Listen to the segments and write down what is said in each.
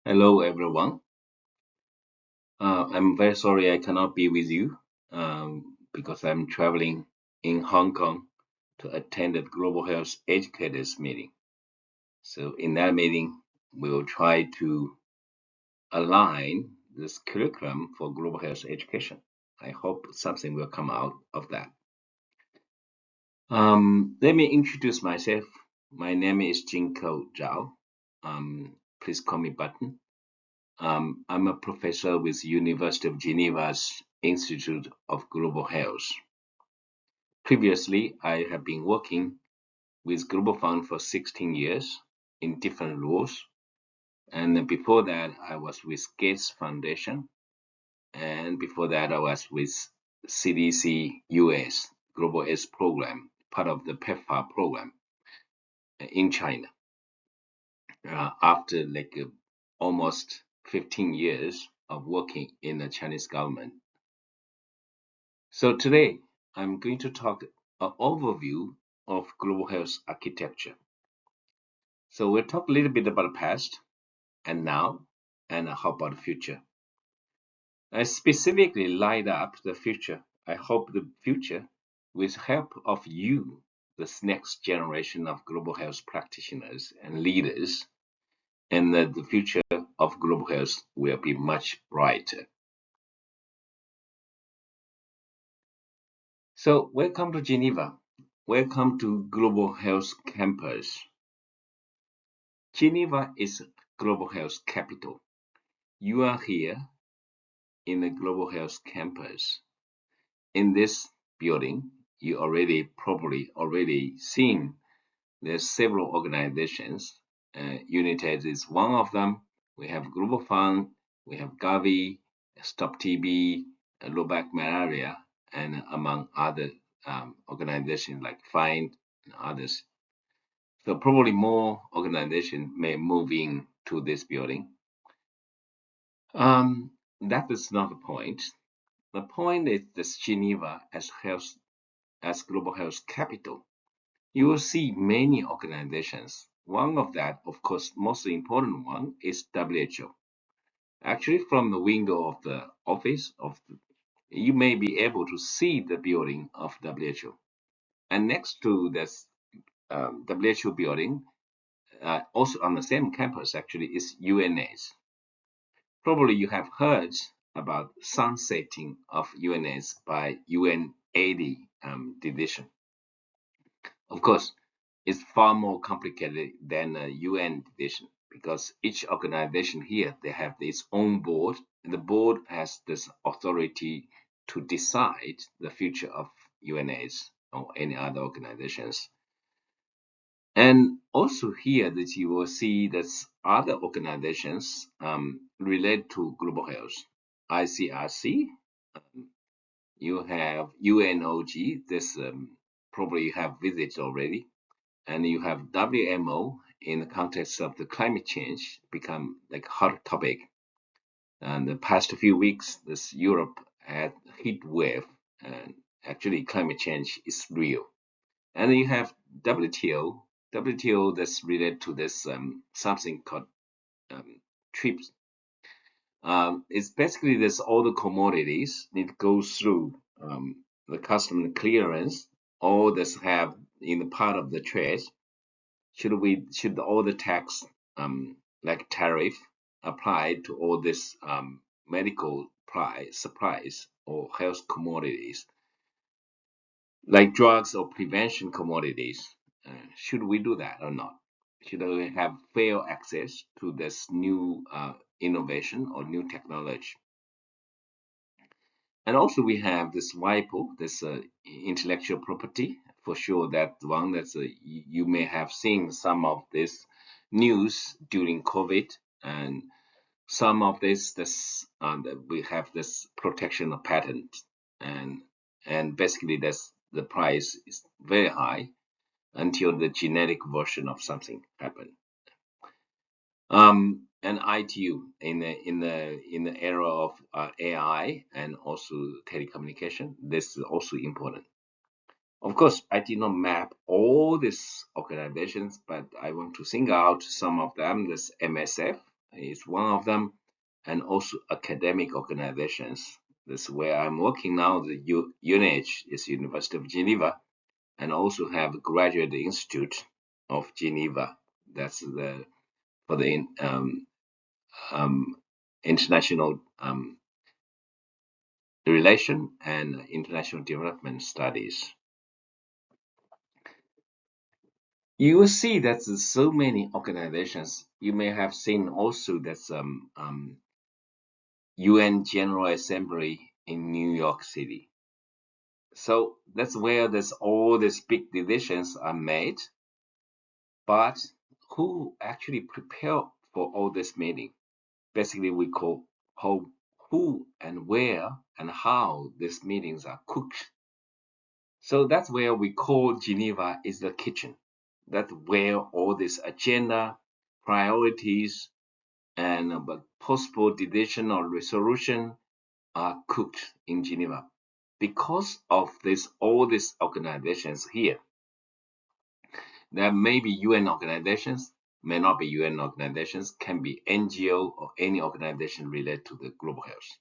Hello, everyone. I'm very sorry I cannot be with you because I'm traveling in Hong Kong to attend the Global Health Educators meeting. So, in that meeting, we will try to align this curriculum for global health education. I hope something will come out of that. Let me introduce myself. My name is Jinko Zhao. Please call me Button. I'm a professor with University of Geneva's Institute of Global Health. Previously, I have been working with Global Fund for 16 years in different roles. And before that, I was with Gates Foundation. And before that, I was with CDC US Global AIDS Program, part of the PEPFAR program in China. After almost 15 years of working in the Chinese government. So today I'm going to talk an overview of global health architecture. So we'll talk a little bit about the past and now and how about the future. I specifically light up the future. I hope the future with help of you, this next generation of global health practitioners and leaders, and that the future of global health will be much brighter. So welcome to Geneva. Welcome to Global Health Campus. Geneva is global health capital. You are here in the Global Health Campus. In this building, you probably already seen there's several organizations. United is one of them. We have Global Fund, we have Gavi, Stop TB, Low Back Malaria, and among other organizations like FIND and others. So probably more organizations may move in to this building. That is not the point. The point is this Geneva as global health capital. You will see many organizations. One of that, of course, most important one is WHO. Actually, from the window of the office you may be able to see the building of WHO. And next to this WHO building, also on the same campus, actually, is UNS. Probably you have heard about sunsetting of UNS by UNAIDS division. Of course, it's far more complicated than a UN division because each organization here they have its own board, and the board has this authority to decide the future of UNS or any other organizations. And also here that you will see that other organizations relate to global health. ICRC, you have UNOG, this probably you have visited already, and you have WMO in the context of the climate change become like hot topic. And the past few weeks, this Europe had heat wave, and actually climate change is real. And then you have WTO, WTO that's related to this something called TRIPS. It's basically this all the commodities need to go through the custom clearance, all this have in the part of the trade. Should all the tax like tariff apply to all this medical supplies or health commodities like drugs or prevention commodities? Should we do that or not? Should we have fair access to this new innovation or new technology? And also we have this WIPO, this intellectual property, for sure that one that's you may have seen some of this news during COVID, and some of this we have this protection of patent, and basically that's the price is very high until the genetic version of something happen. And ITU in the era of AI and also telecommunication, this is also important. Of course, I did not map all these organizations, but I want to single out some of them. This MSF, is one of them, and also academic organizations. That's where I'm working now. The UNH is University of Geneva, and also have Graduate Institute of Geneva. That's the for the um, international relation and international development studies. You will see that there's so many organizations. You may have seen also that UN General Assembly in New York City. So that's where there's all these big decisions are made. But who actually prepare for all this meeting? Basically, we call who and where and how these meetings are cooked. So that's where we call Geneva is the kitchen. That's where all this agenda, priorities, and possible decision or resolution are cooked in Geneva. Because of this, all these organizations here, there may be UN organizations, may not be UN organizations, can be NGO or any organization related to the global health.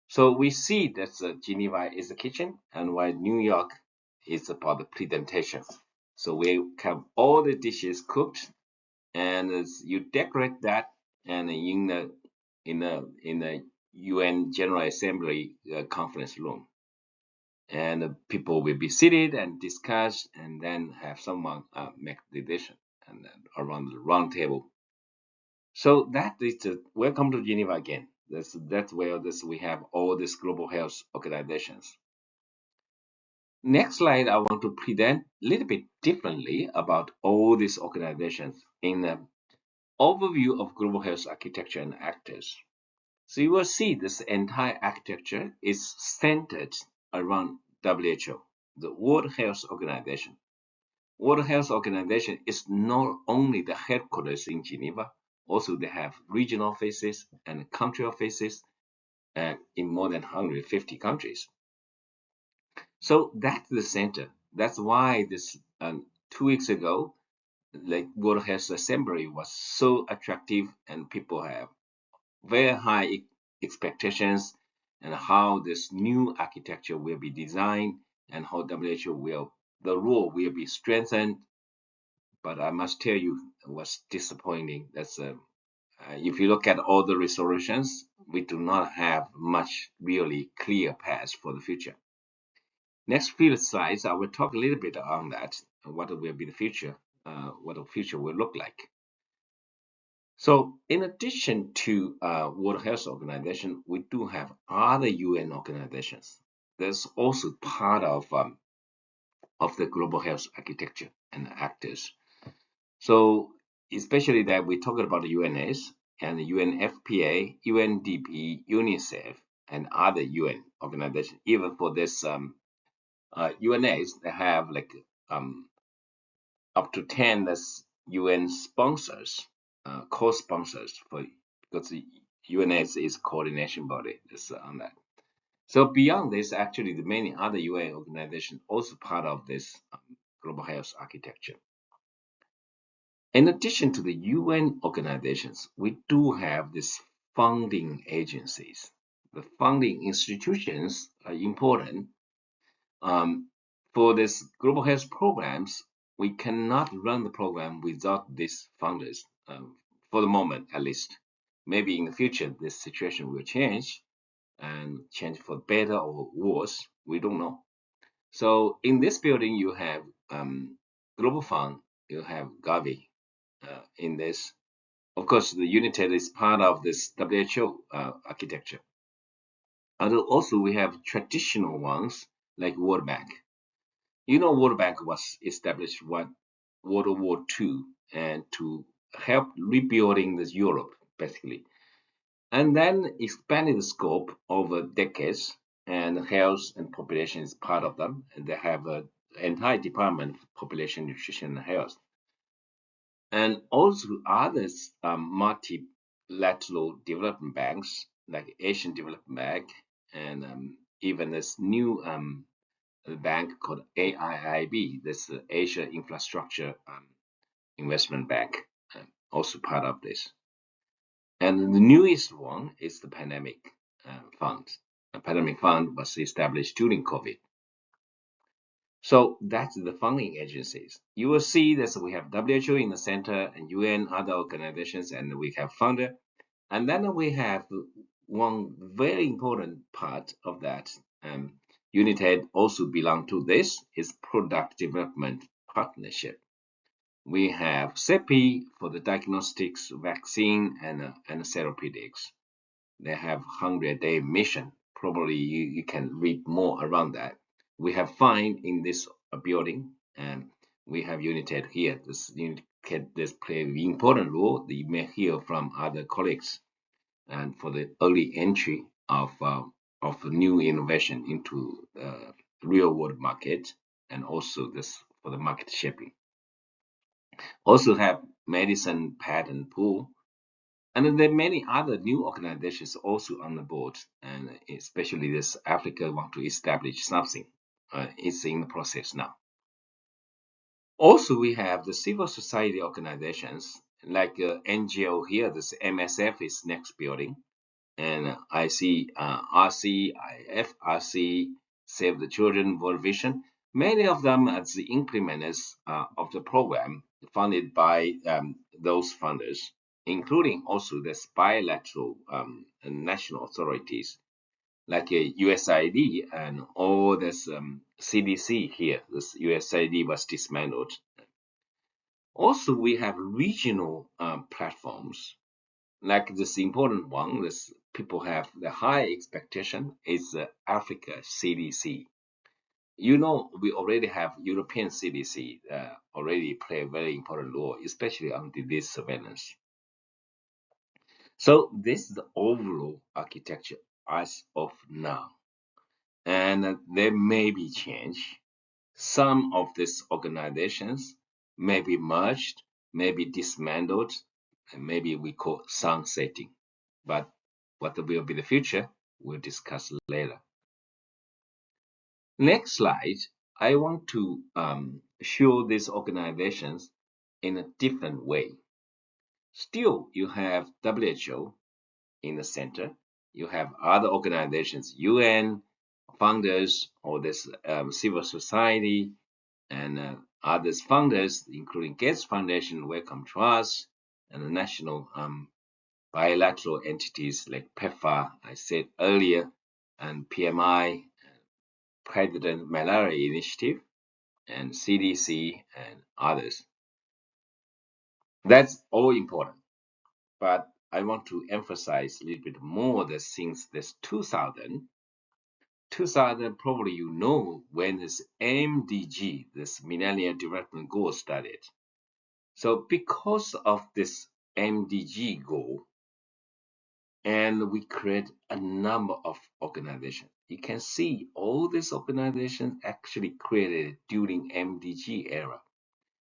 So we see that Geneva is the kitchen, and while New York is about the presentation. So we have all the dishes cooked, and you decorate that, and in the UN General Assembly conference room, and people will be seated and discuss, and then have someone make the decision, and then around the round table. So that is welcome to Geneva again. That's where we have all these global health organizations. Next slide, I want to present a little bit differently about all these organizations in an overview of global health architecture and actors. So you will see this entire architecture is centered around WHO, the World Health Organization. World Health Organization is not only the headquarters in Geneva, also they have regional offices and country offices in more than 150 countries. So that's the center. That's why this 2 weeks ago, like World Health Assembly was so attractive, and people have very high expectations and how this new architecture will be designed and how WHO the role will be strengthened. But I must tell you, it was disappointing. That's if you look at all the resolutions, we do not have much really clear path for the future. Next few slides, I will talk a little bit on that, what will be the future, what the future will look like. So in addition to World Health Organization, we do have other UN organizations. That's also part of the global health architecture and actors. So especially that we talk about the UNS and the UNFPA, UNDP, UNICEF, and other UN organizations. Even for this UNAs, they have like up to 10 UN sponsors, co-sponsors for because the UNS is coordination body. On that. So beyond this, actually, the many other UN organizations also part of this global health architecture. In addition to the UN organizations, we do have these funding agencies. The funding institutions are important. For this global health programs, we cannot run the program without these funders, for the moment at least. Maybe in the future, this situation will change and change for better or worse. We don't know. So in this building, you have Global Fund, you have Gavi in this. Of course, the UNITAID is part of this WHO architecture. And also we have traditional ones like World Bank. You know, World Bank was established when World War II and to help rebuilding this Europe, basically. And then expanded the scope over decades, and health and population is part of them. And they have an entire department for population, nutrition, and health. And also others multilateral development banks like Asian Development Bank and even this new bank called AIIB, this Asia Infrastructure Investment Bank, also part of this. And the newest one is the pandemic fund. The pandemic fund was established during COVID. So that's the funding agencies. You will see that we have WHO in the center and UN, other organizations, and we have funder. And then we have one very important part of that. UNITAID also belong to this is product development partnership. We have CEPI for the diagnostics, vaccine, and therapeutics. They have 100-day mission. Probably you can read more around that. We have FIND in this building, and we have UNITAID here. This UNITAID play an important role. You may hear from other colleagues, and for the early entry of new innovation into real world market, and also this for the market shaping. Also have medicine patent pool. And there are many other new organizations also on the board, and especially this Africa want to establish something. It's in the process now. Also, we have the civil society organizations like NGO here. This MSF is next building, and I see RC, IFRC, Save the Children, World Vision. Many of them are the implementers of the program funded by those funders, including also the bilateral national authorities like USAID and all this CDC here. This USAID was dismantled. Also, we have regional platforms like this important one. This people have the high expectation is Africa CDC. You know, we already have European CDC already play a very important role, especially on disease surveillance. So this is the overall architecture as of now, and there may be change. Some of these organizations may be merged, may be dismantled, and maybe we call sunsetting. But what will be the future, we'll discuss later. Next slide, I want to show these organizations in a different way. Still, you have WHO in the center. You have other organizations, UN, funders, or this civil society, and others funders, including Gates Foundation, Wellcome Trust, and the national bilateral entities like PEPFAR, I said earlier, and PMI, President Malaria Initiative, and CDC, and others. That's all important. But I want to emphasize a little bit more that since this 2000, probably you know when this MDG, this Millennium Development Goal started. So because of this MDG goal, and we create a number of organizations. You can see all these organizations actually created during MDG era.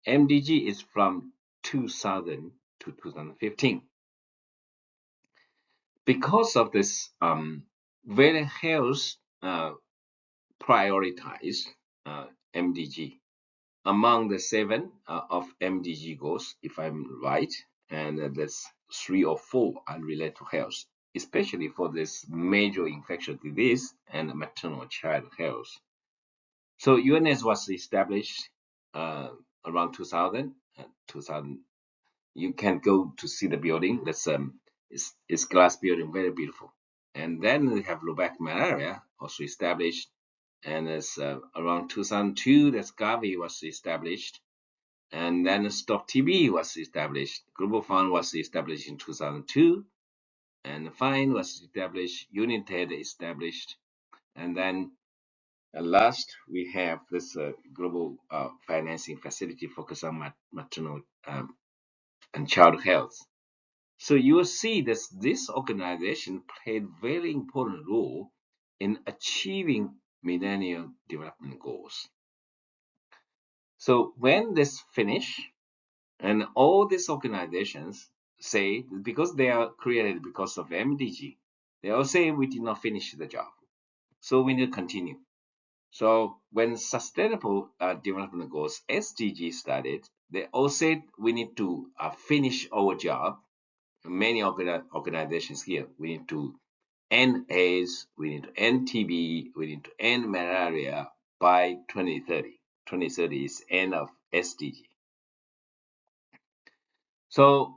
MDG is from 2000 to 2015. Because of this, very health prioritized MDG among the 7 of MDG goals, if I'm right, and there's 3 or 4 unrelated to health, especially for this major infectious disease and maternal child health. So UNS was established around 2000. You can go to see the building. That's it's glass building, very beautiful. And then we have Lubeck Malaria also established, and it's around 2002 that Gavi was established. And then Stop TB was established. Global Fund was established in 2002. And FIND was established. UNITAID established. And then last, we have this global financing facility focused on maternal and child health. So you will see that this organization played very important role in achieving Millennium Development Goals. So when this finish, and all these organizations say, because they are created because of MDG, they all say we did not finish the job. So we need to continue. So when Sustainable Development Goals, SDG, started, they all said we need to finish our job many organizations here. We need to end AIDS, we need to end TB, we need to end malaria by 2030. 2030 is end of SDG. So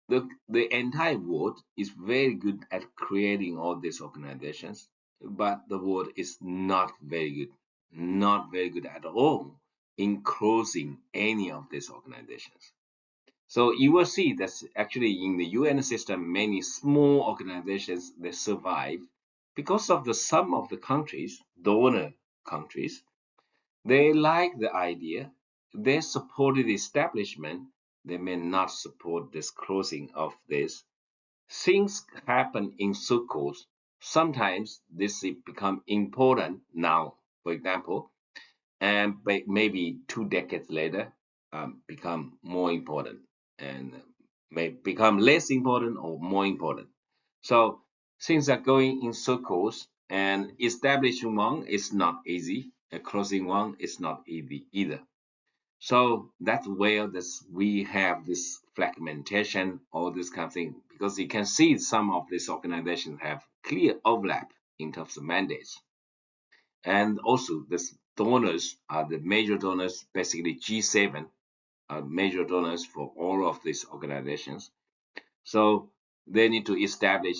the entire world is very good at creating all these organizations, but the world is not very good at all in closing any of these organizations. So you will see that actually in the UN system, many small organizations they survive because of the some of the countries, donor countries, they like the idea, they supported the establishment, they may not support this closing of this. Things happen in circles. Sometimes this become important now, for example, and maybe 2 decades later become more important and may become less important or more important. So things are going in circles, and establishing one is not easy, and closing one is not easy either. So that's where we have this fragmentation, all this kind of thing, because you can see some of these organizations have clear overlap in terms of mandates. And also, the donors are the major donors, basically G7 are major donors for all of these organizations. So they need to establish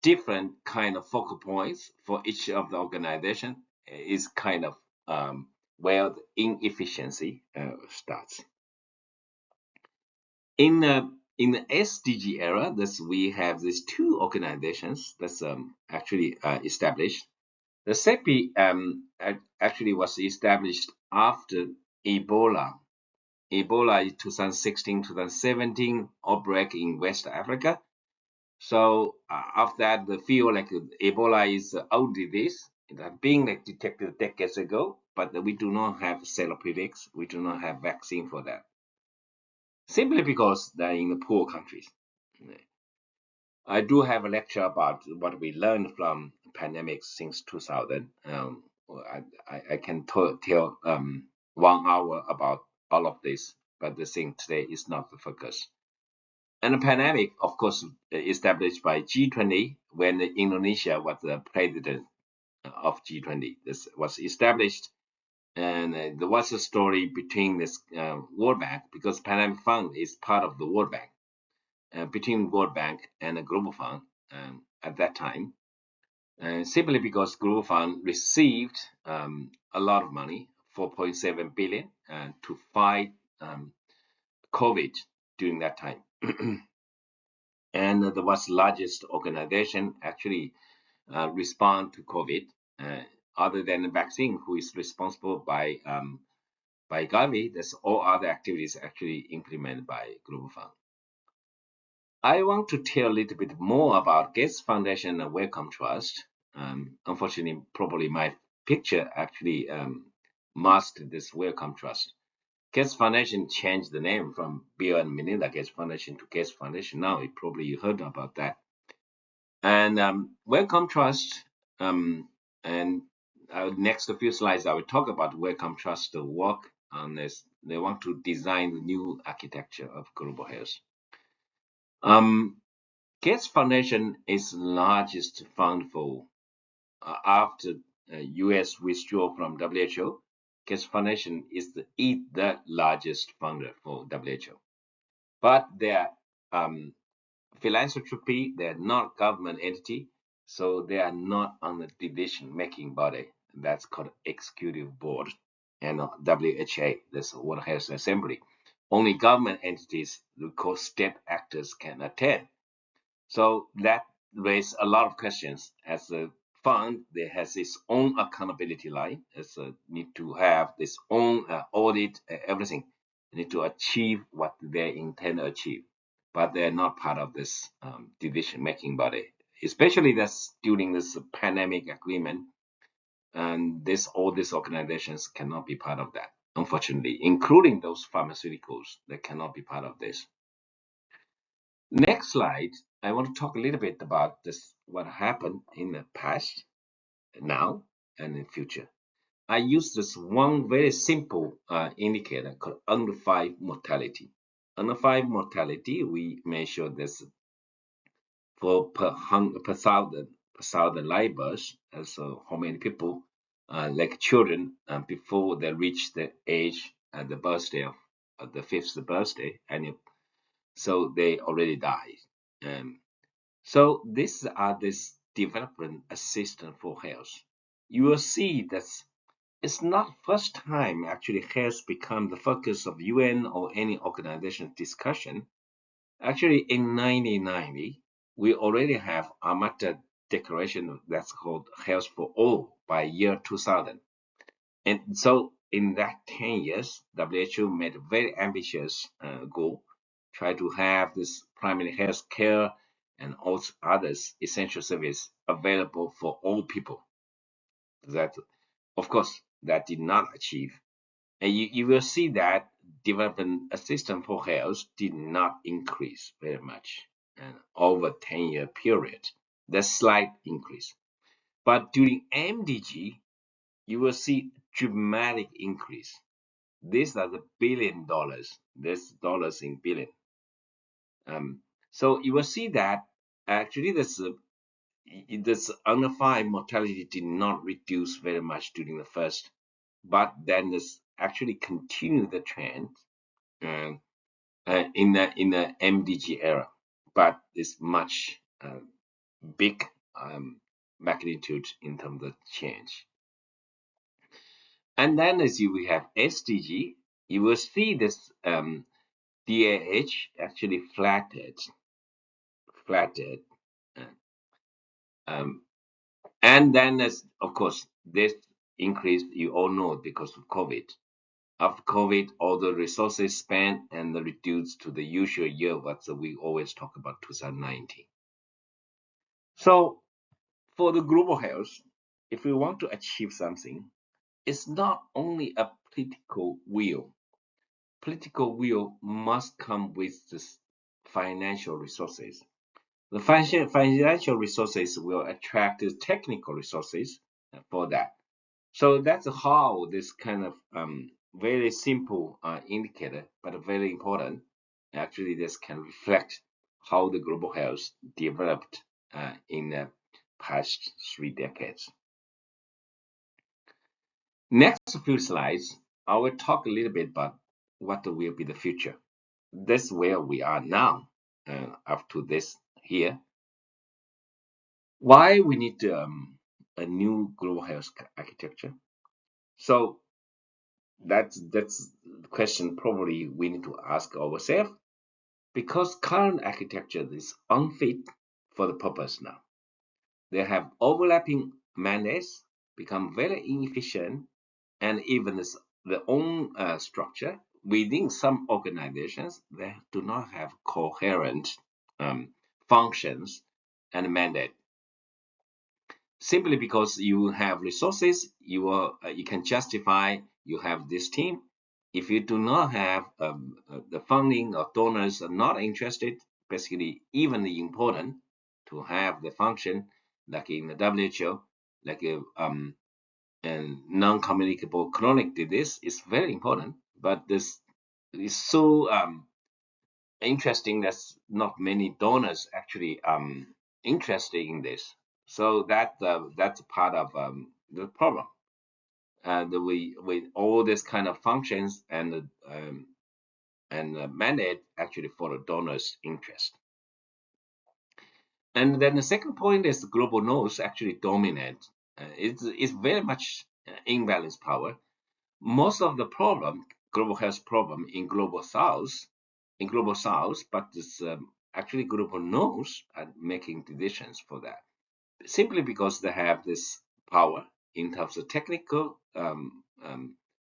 different kind of focal points for each of the organization. Is kind of where the inefficiency starts. In the SDG era, we have these two organizations that's actually established. The CEPI actually was established after Ebola. Ebola is 2016-2017 outbreak in West Africa. So after that, the feel like Ebola is old disease. It had been like detected decades ago, but we do not have therapeutics. We do not have vaccine for that. Simply because they're in the poor countries. I do have a lecture about what we learned from pandemics since 2000. I can tell 1 hour about all of this, but the thing today is not the focus. And the pandemic, of course, established by G20 when Indonesia was the president of G20. This was established, and there was a story between this World Bank, because Pandemic Fund is part of the World Bank. Between World Bank and the Global Fund at that time, simply because Global Fund received a lot of money, 4.7 billion, to fight COVID during that time. And there was largest organization actually respond to COVID, other than the vaccine, who is responsible by Gavi. There's all other activities actually implemented by Global Fund. I want to tell a little bit more about Gates Foundation and Wellcome Trust. Unfortunately, probably my picture actually masked this Wellcome Trust. Gates Foundation changed the name from Bill and Melinda Gates Foundation to Gates Foundation. Now, you probably heard about that. And Wellcome Trust, and next few slides, I will talk about Wellcome Trust work on this. They want to design the new architecture of global health. Gates Foundation is the largest fund for after U.S. withdrew from WHO. Gates Foundation is the largest funder for WHO. But their philanthropy, they're not government entity, so they are not on the decision-making body. That's called executive board, and WHA, that's World Health Assembly. Only government entities, called state actors, can attend. So that raises a lot of questions. As a fund, that has its own accountability line. It's need to have its own audit, everything. They need to achieve what they intend to achieve, but they're not part of this decision-making body. Especially that's during this pandemic agreement, and all these organizations cannot be part of that. Unfortunately, including those pharmaceuticals, they cannot be part of this. Next slide, I want to talk a little bit about this, what happened in the past, now, and in the future. I use this one very simple indicator called under 5 mortality. Under 5 mortality, we measure this for per thousand live births, so how many people, like children, before they reach the age at the birthday of the fifth birthday, and so they already died. So these are this development assistance for health. You will see that it's not first time actually health become the focus of UN or any organization discussion. Actually, in 1990, we already have Amata Declaration that's called Health for All by year 2000. And so in that 10 years, WHO made a very ambitious goal, try to have this primary health care and also others essential service available for all people. That, of course, that did not achieve. And you will see that development assistance for health did not increase very much and over 10-year period. The slight increase. But during MDG, you will see dramatic increase. These are the $1 billion. This dollars in billion. So you will see that actually this under 5 mortality did not reduce very much during the first, but then this actually continued the trend uh, in the MDG era, but it's much big magnitude in terms of change. And then as you we have SDG, you will see this DAH actually flattened. uh, Um, and then as of course this increase you all know because of COVID. After COVID, all the resources spent and reduced to the usual year what we always talk about 2019. So for the global health, if we want to achieve something, it's not only a political will. Political will must come with this financial resources. The financial resources will attract the technical resources for that. So that's how this kind of very simple indicator, but very important. Actually, this can reflect how the global health developed in the past 3 decades. Next few slides, I will talk a little bit about what will be the future. This is where we are now, up to this here. Why we need a new global health architecture? So that's the question probably we need to ask ourselves because current architecture is unfit for the purpose now. They have overlapping mandates, become very inefficient, and even their own structure within some organizations, they do not have coherent um, functions and mandate. Simply because you have resources, you can justify you have this team. If you do not have the funding or donors are not interested, basically even important to have the function like in the WHO, like and non-communicable chronic disease is very important. But this is so interesting that not many donors actually interested in this. So that's part of the problem. We with all this kind of functions and mandate actually for the donors' interest. And then the second point is the global north actually dominate. It's very much imbalanced power. Most of the problem, global health problem in global south, but it's actually global north are making decisions for that simply because they have this power in terms of technical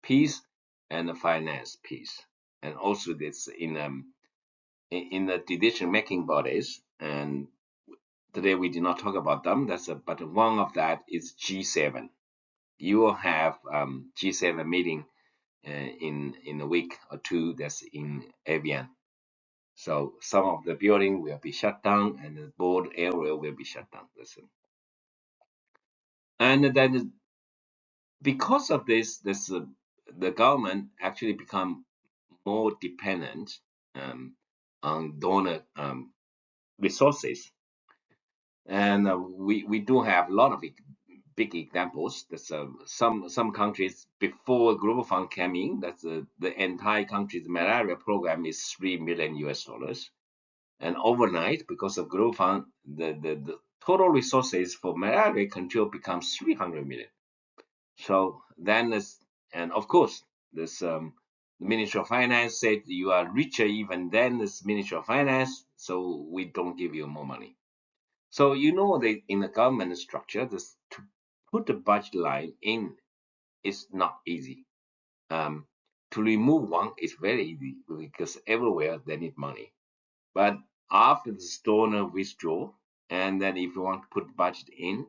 piece and the finance piece, and also this in the decision making bodies. And today we did not talk about them. But one of that is G7. You will have G7 meeting in a week or two. That's in Evian. So some of the building will be shut down, and the board area will be shut down. And then because of this, the government actually become more dependent on donor resources. And we do have a lot of big examples. That's some countries before Global Fund came in. That's the entire country's malaria program is $3 million US, and overnight, because of Global Fund, the total resources for malaria control becomes 300 million. So then, and of course, this the Ministry of Finance said you are richer even than this Ministry of Finance, so we don't give you more money. So that in the government structure, this to put the budget line in is not easy. To remove one is very easy because everywhere they need money. But after the donor withdraw, and then if you want to put the budget in,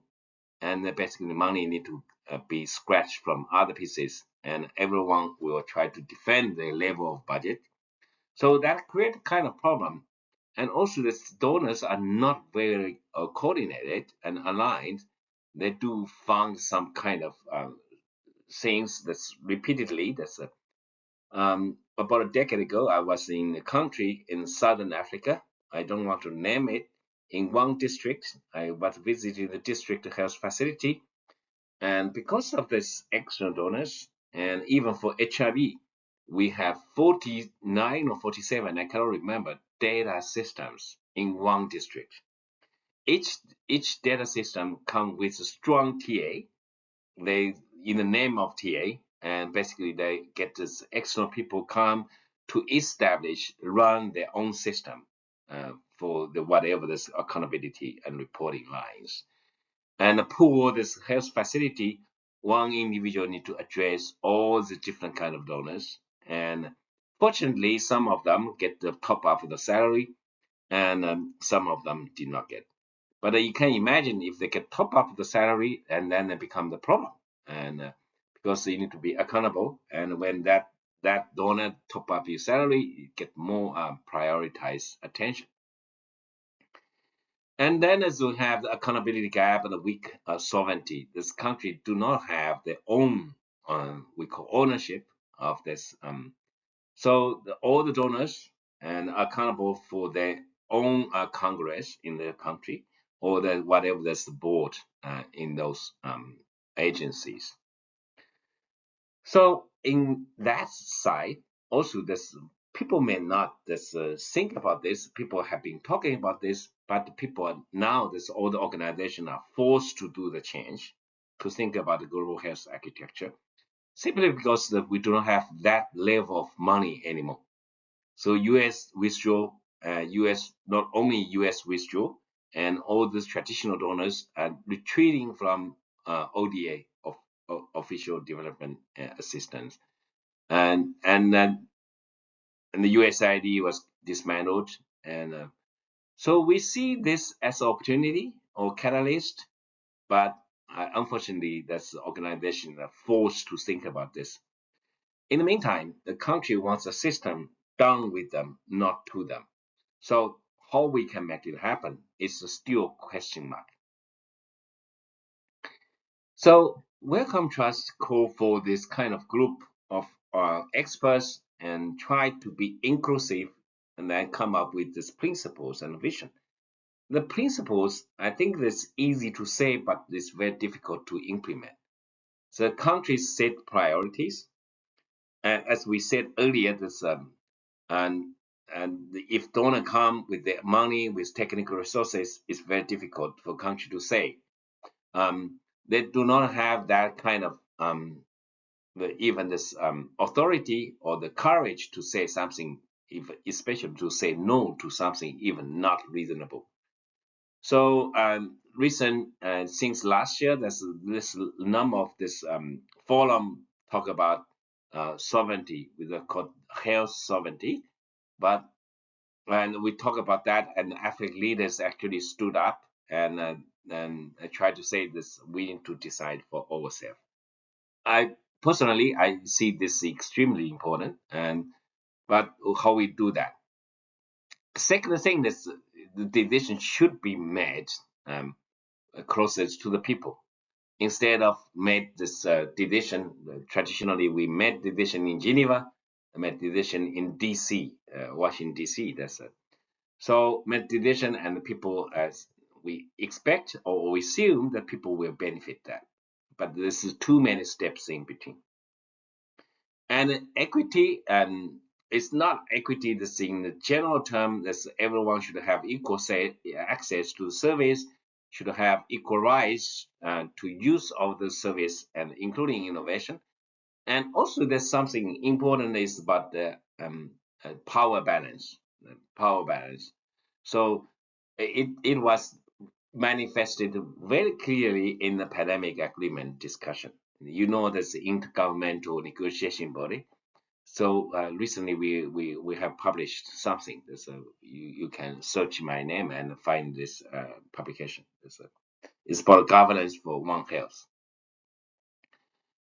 and then basically the money need to be scratched from other pieces, and everyone will try to defend their level of budget. So that creates kind of problem. And also the donors are not very coordinated and aligned. They do find some kind of things that's repeatedly. That's about a decade ago, I was in a country in southern Africa. I don't want to name it. In one district, I was visiting the district health facility, and because of this extra donors, and even for HIV, we have 49 or 47, I cannot remember, data systems in one district. Each data system comes with a strong TA. They, in the name of TA, and basically they get this external people come to establish, run their own system for the whatever this accountability and reporting lines. And for this health facility, one individual need to address all the different kind of donors. And fortunately, some of them get the top up of the salary, and some of them did not get. But you can imagine if they get top up the salary, and then it become the problem. And because you need to be accountable, and when that donor top up your salary, you get more prioritized attention. And then as we have the accountability gap and the weak sovereignty, this country do not have their own, we call ownership of this. So all the donors and are accountable for their own Congress in their country, or the whatever that's the board in those agencies. So in that side, also this people may not just think about this. People have been talking about this, but people are now, this all the organizations are forced to do the change to think about the global health architecture, simply because that we do not have that level of money anymore. So U.S. withdraw, U.S. not only U.S. withdraw, and all these traditional donors are retreating from ODA, of official development assistance, and then the USAID was dismantled, and so we see this as an opportunity or catalyst, but unfortunately, that's the organization that are forced to think about this. In the meantime, the country wants a system done with them, not to them. So how we can make it happen is still a question mark. So Wellcome Trust call for this kind of group of experts and try to be inclusive and then come up with these principles and vision. The principles, I think that's easy to say, but it's very difficult to implement. So countries set priorities, and as we said earlier, this and if donor come with their money, with technical resources, it's very difficult for country to say. They do not have that kind of even this authority or the courage to say something, especially to say no to something even not reasonable. So recent since last year, there's this number of this forum talk about sovereignty, with the called health sovereignty, but and we talk about that, and African leaders actually stood up and tried to say this: we need to decide for ourselves. I personally, I see this extremely important, and but how we do that. Second thing is the decision should be made closest to the people. Instead of made this decision, traditionally we made decision in Geneva, meditation in DC, Washington DC. That's it. So meditation and people, as we expect or we assume that people will benefit that, but this is too many steps in between. And equity, it's not equity that's in the general term that everyone should have equal access to the service, should have equal rights to use of the service, and including innovation. And also there's something important is about the power balance. Power balance. So it was manifested very clearly in the pandemic agreement discussion. You know, there's the intergovernmental negotiation body. So recently we have published something. So you can search my name and find this publication. It's about governance for One Health.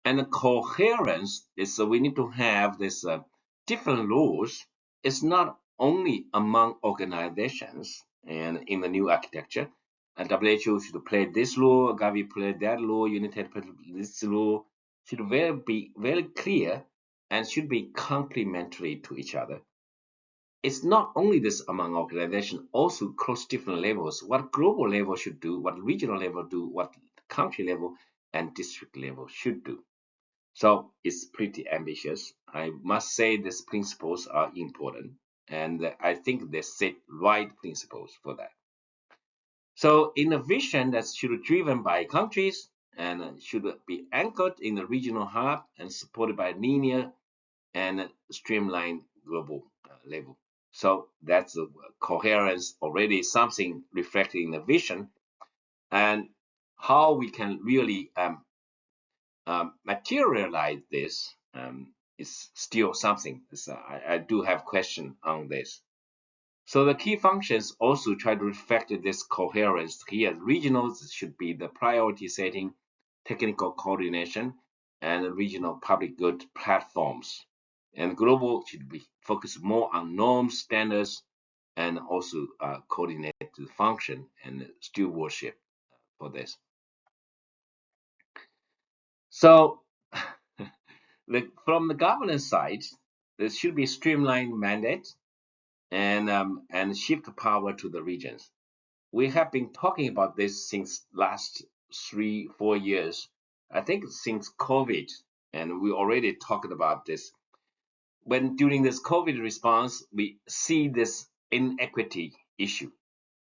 And the coherence is we need to have this different rules. It's not only among organizations and in the new architecture. And WHO should play this law, Gavi play that law, United play this law. Should be very clear and should be complementary to each other. It's not only this among organizations, also across different levels. What global level should do, what regional level do, what country level and district level should do. So it's pretty ambitious. I must say these principles are important, and I think they set right principles for that. So in a vision that should be driven by countries and should be anchored in the regional hub and supported by linear and streamlined global level. So that's a coherence already something reflected in the vision, and how we can really materialize this is still something. So I do have question on this. So the key functions also try to reflect this coherence here. Regionals should be the priority setting, technical coordination, and regional public good platforms. And global should be focused more on norms, standards, and also coordinate the function and stewardship for this. So from the governance side, there should be streamlined mandate and shift power to the regions. We have been talking about this since last 3-4 years. I think since COVID, and we already talked about this. When during this COVID response, we see this inequity issue,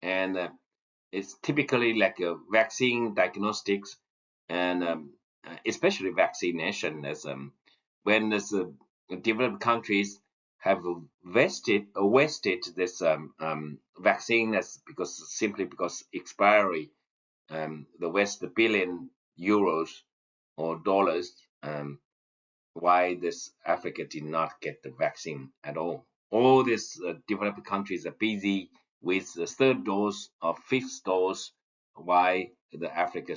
and it's typically like a vaccine diagnostics and especially vaccination as when the developed countries have wasted this vaccine as simply because expiry the West billion euros or dollars why this Africa did not get the vaccine at all. All these developed countries are busy with the third dose or fifth dose. Why the Africa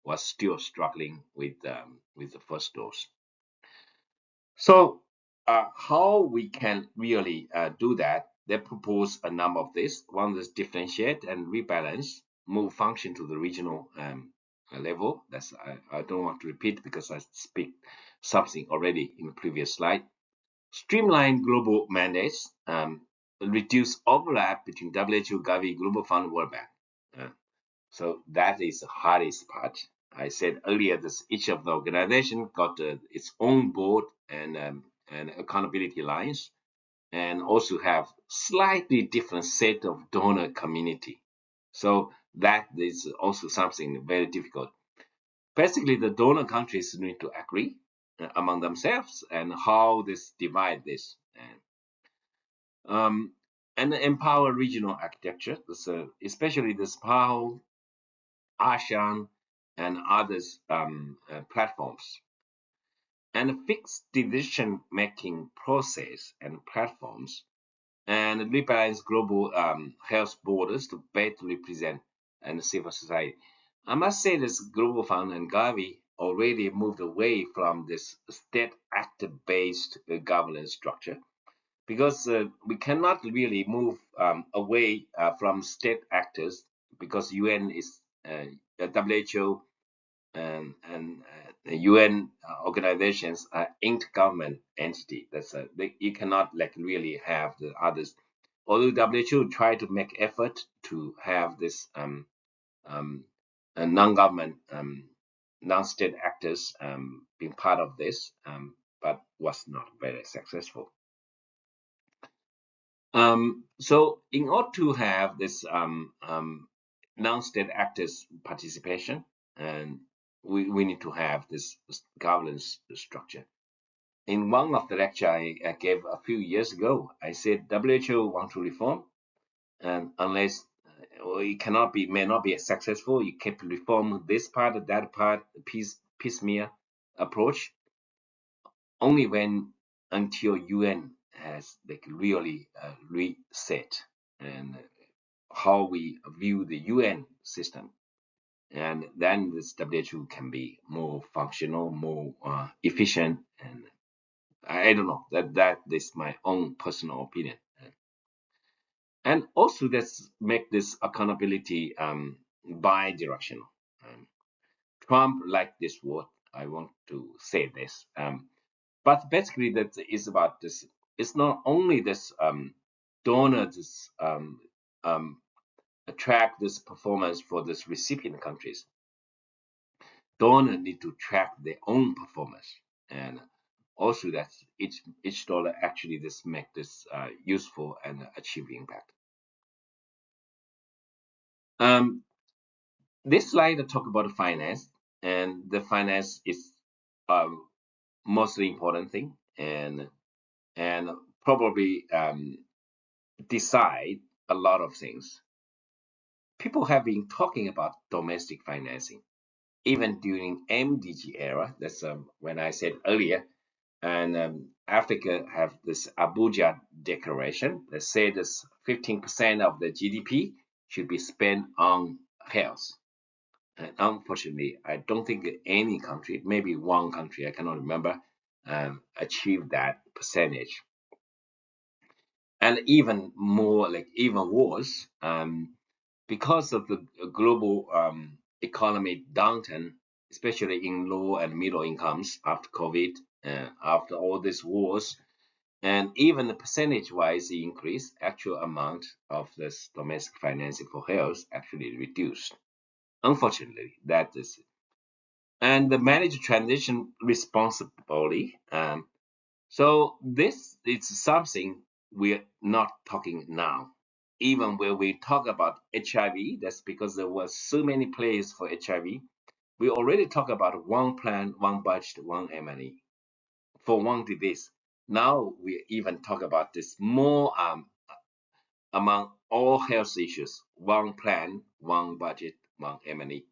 was still struggling with the first dose. So how we can really do that? They propose a number of this. One is differentiate and rebalance, move function to the regional level. I don't want to repeat because I speak something already in the previous slide. Streamline global mandates, reduce overlap between WHO, Gavi, Global Fund, World Bank. So that is the hardest part. I said earlier that each of the organization got its own board and accountability lines, and also have slightly different set of donor community. So that is also something very difficult. Basically, the donor countries need to agree among themselves and how this divide this. And empower regional architecture, especially the SPAO, ASEAN, and others platforms. And fixed decision-making process and platforms, and rebalance global health borders to better represent and civil society. I must say this Global Fund and Gavi already moved away from this state actor-based governance structure because we cannot really move away from state actors because UN is WHO and The UN organizations are intergovernment entity. You cannot like really have the others. Although WHO try to make effort to have this non-government non-state actors being part of this, but was not very successful. So in order to have this non-state actors participation, and we need to have this governance structure. In one of the lecture I gave a few years ago, I said WHO want to reform, and unless it cannot be, may not be successful, you keep reform this part, that part, piecemeal approach. Only when until UN has like really reset and how we view the UN system, and then this WHO can be more functional, more efficient, and I don't know, that is my own personal opinion. And also let's make this accountability bi-directional. Trump liked this word. I want to say this. But basically that is about this. It's not only this donors track this performance for this recipient countries. Donors need to track their own performance, and also that each dollar actually this make this useful and achieve impact. This slide talk about finance, and the finance is mostly important thing, and probably decide a lot of things. People have been talking about domestic financing even during MDG era. That's when I said earlier, and Africa have this Abuja Declaration that said that 15% of the GDP should be spent on health. And unfortunately, I don't think any country, maybe one country, I cannot remember, achieved that percentage. And even more, like even worse, because of the global economy downturn, especially in low and middle incomes after COVID, after all these wars, and even the percentage-wise increase, actual amount of this domestic financing for health actually reduced. Unfortunately, that is, and the managed transition responsibly. So this is something we're not talking now. Even when we talk about HIV, that's because there were so many players for HIV. We already talk about one plan, one budget, one M&E for one disease. Now we even talk about this more among all health issues, one plan, one budget, one M&E.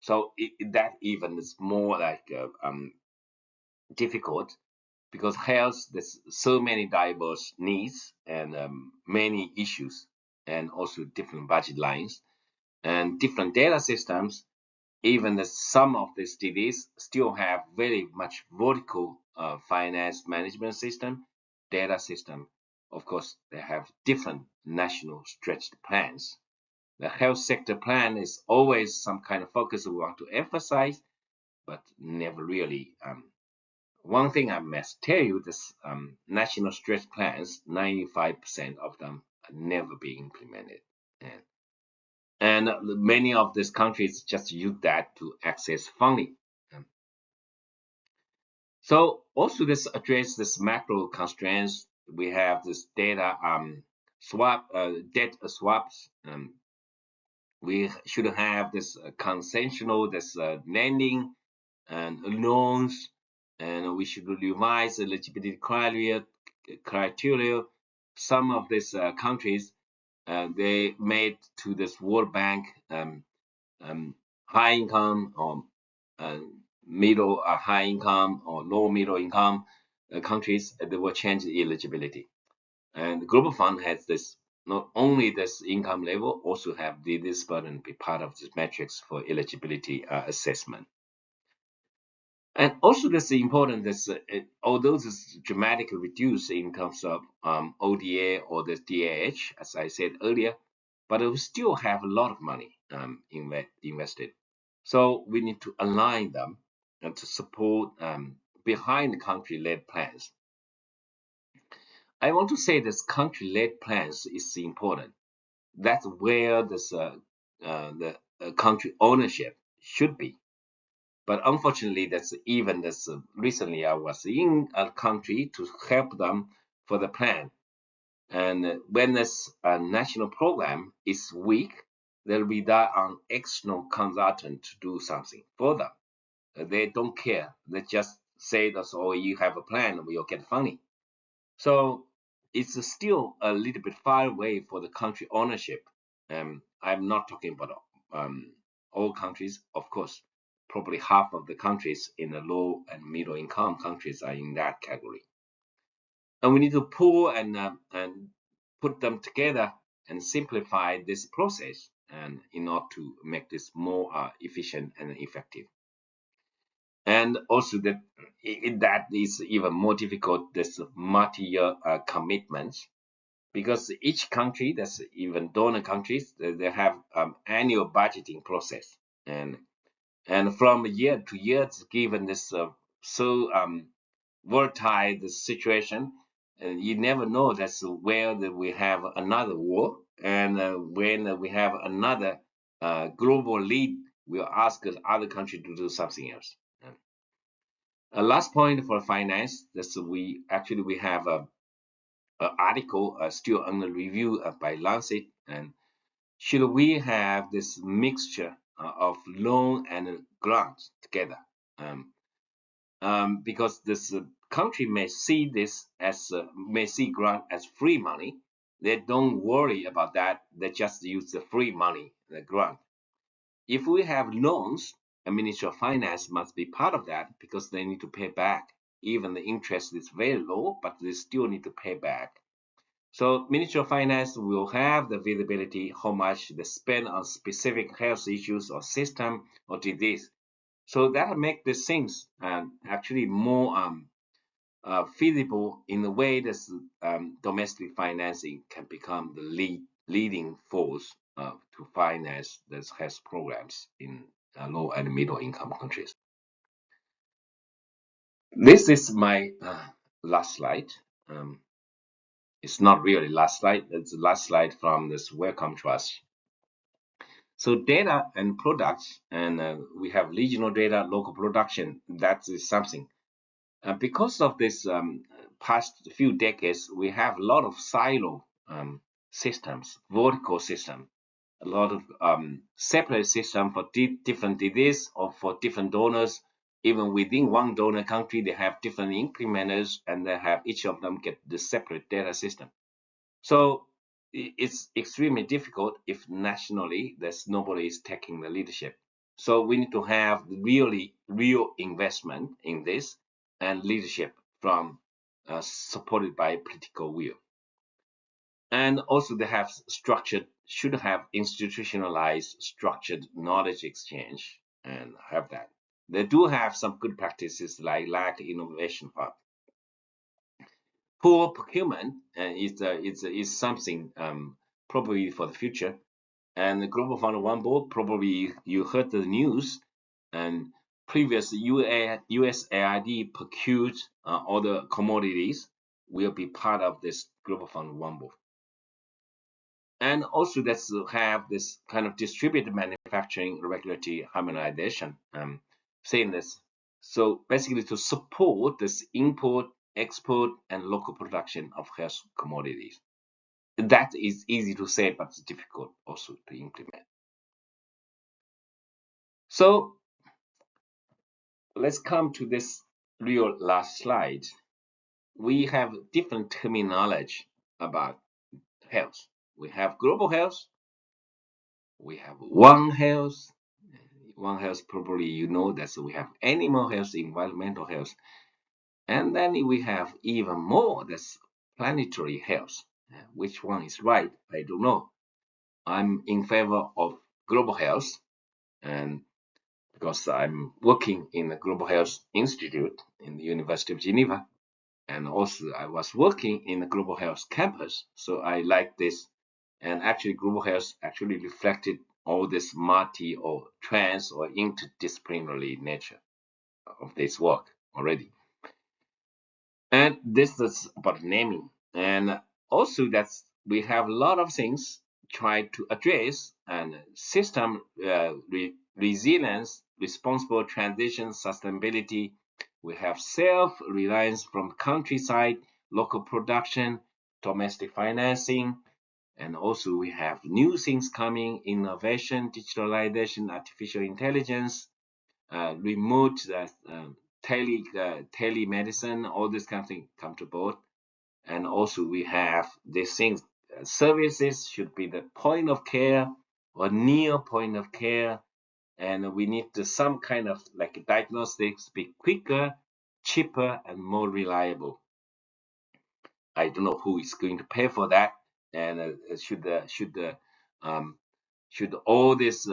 So that even is more like difficult because health there's so many diverse needs and many issues and also different budget lines and different data systems. Even some of these diseases still have very much vertical finance management system, data system. Of course, they have different national stretched plans. The health sector plan is always some kind of focus we want to emphasize, but never really. One thing I must tell you, this national stretch plans, 95% of them are never being implemented. And many of these countries just use that to access funding. Um, So also this address this macro constraints. We have this data debt swaps. We should have this consensual this lending and loans, and we should revise the eligibility criteria. Some of these countries they made to this World Bank high income or uh, middle high income or low middle income countries, they will change the eligibility. And the Global Fund has this not only this income level, also have this burden be part of this metrics for eligibility assessment. And also, that's important. Although this dramatically reduced in terms of ODA or the DAH, as I said earlier, but we still have a lot of money invested. So we need to align them and to support behind country-led plans. I want to say this country-led plans is important. That's where the country ownership should be. But unfortunately, recently I was in a country to help them for the plan. And when this national program is weak, they'll rely on external consultant to do something for them. They don't care. They just say that, oh, you have a plan, we'll get funding. So it's still a little bit far away for the country ownership. I'm not talking about all countries, of course. Probably half of the countries in the low and middle income countries are in that category. And we need to pull and put them together and simplify this process, and in order to make this more efficient and effective. And also that is even more difficult, this multi-year commitments, because each country, that's even donor countries, they have annual budgeting process, and from year to year, given this so volatile the situation, you never know that's where we have another war, and when we have another global lead, we'll ask other country to do something else. Last point for finance, that's we have a article still under review by Lancet, and should we have this mixture of loan and grants together? Because this country may see grant as free money. They don't worry about that. They just use the free money, the grant. If we have loans, a Ministry of Finance must be part of that, because they need to pay back. Even the interest is very low, but they still need to pay back. So Ministry of Finance will have the visibility how much they spend on specific health issues or system or disease. So that make these things actually more feasible in the way that domestic financing can become the leading force to finance these health programs in low and middle income countries. This is my last slide. It's not really last slide. It's the last slide from this Wellcome Trust. So data and products, and we have regional data, local production. That is something. Because of this past few decades, we have a lot of silo systems, vertical system, a lot of separate system for different disease or for different donors. Even within one donor country, they have different implementers, and they have each of them get the separate data system. So it's extremely difficult if nationally there's nobody is taking the leadership. So we need to have real investment in this, and leadership from supported by political will. And also they should have institutionalized structured knowledge exchange, and have that. They do have some good practices like Innovation Hub. Poor procurement is something probably for the future. And the Global Fund One Board, probably you heard the news, and previous USAID procured all the commodities will be part of this Global Fund One Board. And also let's have this kind of distributed manufacturing regulatory harmonization, saying this. So basically to support this import, export, and local production of health commodities. That is easy to say, but it's difficult also to implement. So let's come to this real last slide. We have different terminology about health. We have global health. We have One Health. One Health, probably you know that we have animal health, environmental health. And then we have even more, that's planetary health. Which one is right? I don't know. I'm in favor of global health, and because I'm working in the Global Health Institute in the University of Geneva, and also I was working in the Global Health campus, so I like this. And actually, Global Health actually reflected all this multi or trans or interdisciplinary nature. of this work already. And this is about naming. And also that's we have a lot of things try to address and system resilience, responsible transition, sustainability. We have self-reliance from countryside, local production, domestic financing, and also we have new things coming, innovation, digitalization, artificial intelligence, remote telemedicine, all this kind of thing come to board. And also we have these things, services should be the point of care or near point of care. And we need some kind of like diagnostics be quicker, cheaper, and more reliable. I don't know who is going to pay for that. And um, should all this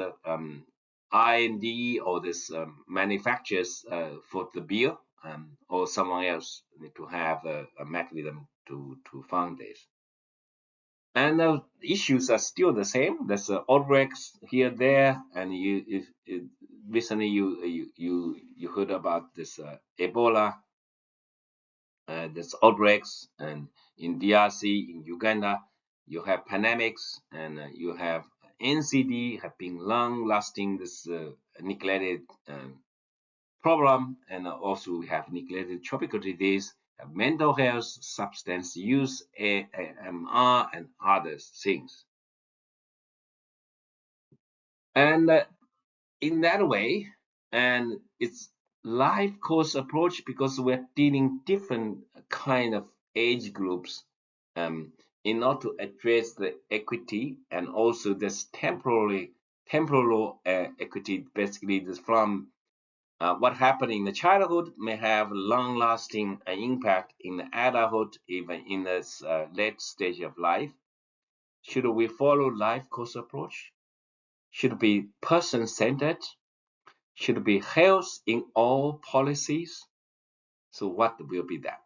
R&D or this manufacturers foot the bill, or someone else need to have a mechanism to fund this? And the issues are still the same. There's outbreaks here there, and recently you heard about this Ebola. There's outbreaks, and in DRC, in Uganda, you have pandemics, and you have NCD have been long-lasting this neglected problem, and also we have neglected tropical disease, mental health, substance use, AMR, and other things. And in that way, and it's life course approach because we're dealing different kind of age groups, um, in order to address the equity and also this temporal equity. Basically, this from what happened in the childhood may have long-lasting impact in the adulthood, even in this late stage of life. Should we follow life course approach? Should be person-centered? Should be health in all policies? So what will be that?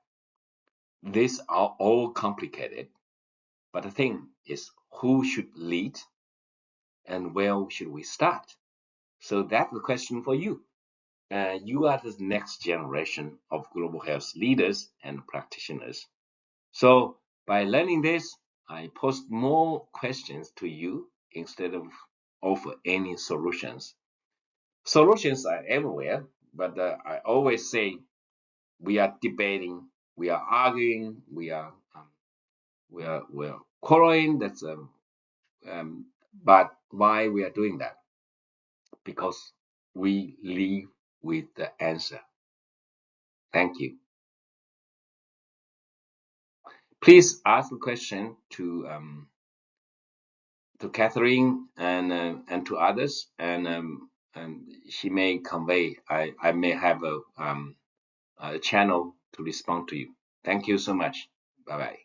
These are all complicated, but the thing is who should lead and where should we start? So that's the question for you. You are the next generation of global health leaders and practitioners. So by learning this, I post more questions to you instead of offer any solutions. Solutions are everywhere, but I always say we are debating, we are arguing, we're quarreling. Um, but why we are doing that? Because we live with the answer. Thank you. Please ask a question to Catherine and to others, and she may convey. I may have a channel to respond to you. Thank you so much. Bye bye.